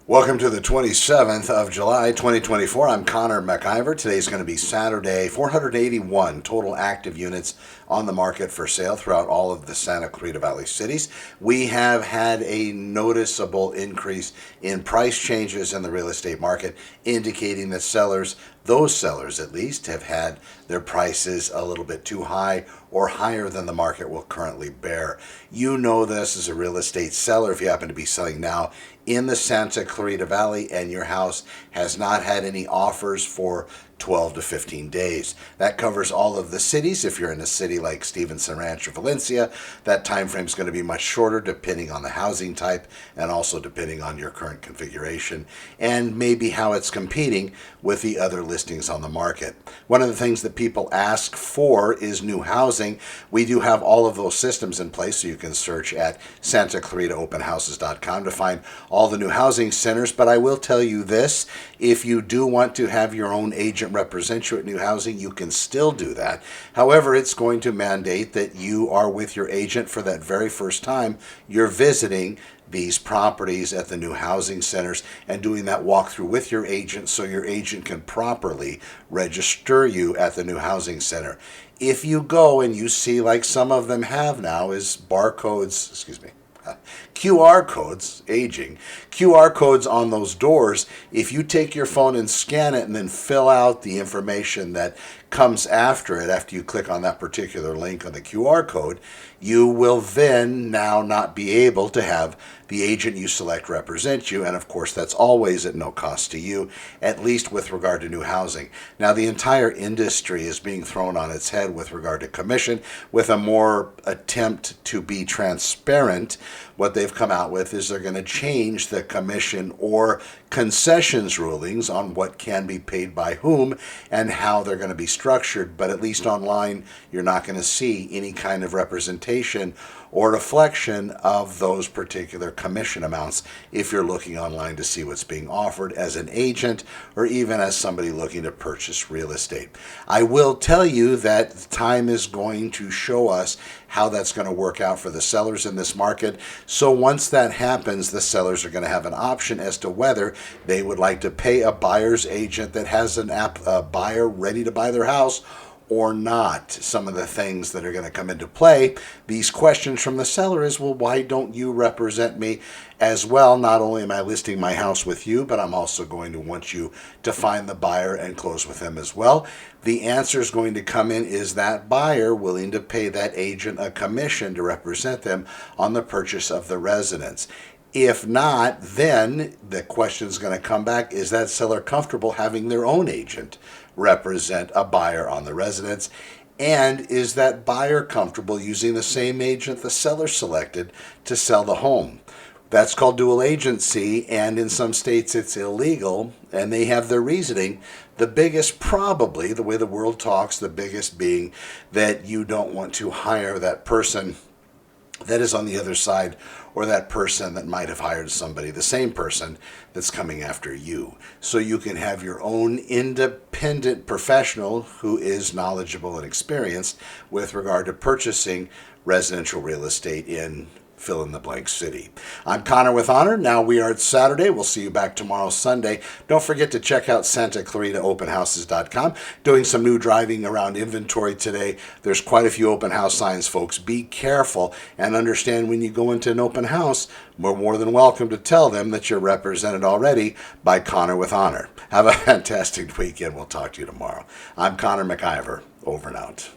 Welcome to the 27th of July, 2024. I'm Connor McIver. Today's going to be Saturday. 481 total active units on the market for sale throughout all of the Santa Clarita Valley cities. We have had a noticeable increase in price changes in the real estate market, indicating that those sellers at least, have had their prices a little bit too high or higher than the market will currently bear. You know this as a real estate seller if you happen to be selling now in the Santa Clarita Valley and your house has not had any offers for 12 to 15 days. That covers all of the cities. If you're in a city like Stevenson Ranch or Valencia, that time frame is going to be much shorter depending on the housing type and also depending on your current configuration and maybe how it's competing with the other listings on the market. One of the things that people ask for is new housing. We do have all of those systems in place, so you can search at SantaClaritaOpenHouses.com to find all the new housing centers. But I will tell you this, if you do want to have your own agent represent you at new housing, you can still do that. However, it's going to mandate that you are with your agent for that very first time you're visiting these properties at the new housing centers and doing that walkthrough with your agent so your agent can properly register you at the new housing center. If you go and you see, like some of them have now, is QR codes, aging, QR codes on those doors. If you take your phone and scan it and then fill out the information that comes after it, after you click on that particular link on the QR code, you will then now not be able to have the agent you select represent you. And of course, that's always at no cost to you, at least with regard to new housing. Now, the entire industry is being thrown on its head with regard to commission, with a more attempt to be transparent. What they've come out with is they're going to change the commission or concessions rulings on what can be paid by whom and how they're going to be structured. But at least online, you're not going to see any kind of representation or reflection of those particular commission amounts if you're looking online to see what's being offered as an agent or even as somebody looking to purchase real estate. I will tell you that time is going to show us how that's going to work out for the sellers in this market. So once that happens, the sellers are going to have an option as to whether they would like to pay a buyer's agent that has a buyer ready to buy their house or not. Some of the things that are going to come into play, these questions from the seller is, well, why don't you represent me as well? Not only am I listing my house with you, but I'm also going to want you to find the buyer and close with them as well. The answer is going to come in, is that buyer willing to pay that agent a commission to represent them on the purchase of the residence? If not, then the question is going to come back, is that seller comfortable having their own agent represent a buyer on the residence? And is that buyer comfortable using the same agent the seller selected to sell the home? That's called dual agency, and in some states it's illegal, and they have their reasoning. The biggest, probably, the way the world talks, the biggest being that you don't want to hire that person that is on the other side, or that person that might have hired somebody, the same person that's coming after you. So you can have your own independent professional who is knowledgeable and experienced with regard to purchasing residential real estate in fill in the blank city. I'm Connor with Honor. Now we are at Saturday. We'll see you back tomorrow, Sunday. Don't forget to check out SantaClaritaOpenHouses.com. Doing some new driving around inventory today. There's quite a few open house signs, folks. Be careful and understand when you go into an open house, we're more than welcome to tell them that you're represented already by Connor with Honor. Have a fantastic weekend. We'll talk to you tomorrow. I'm Connor McIver. Over and out.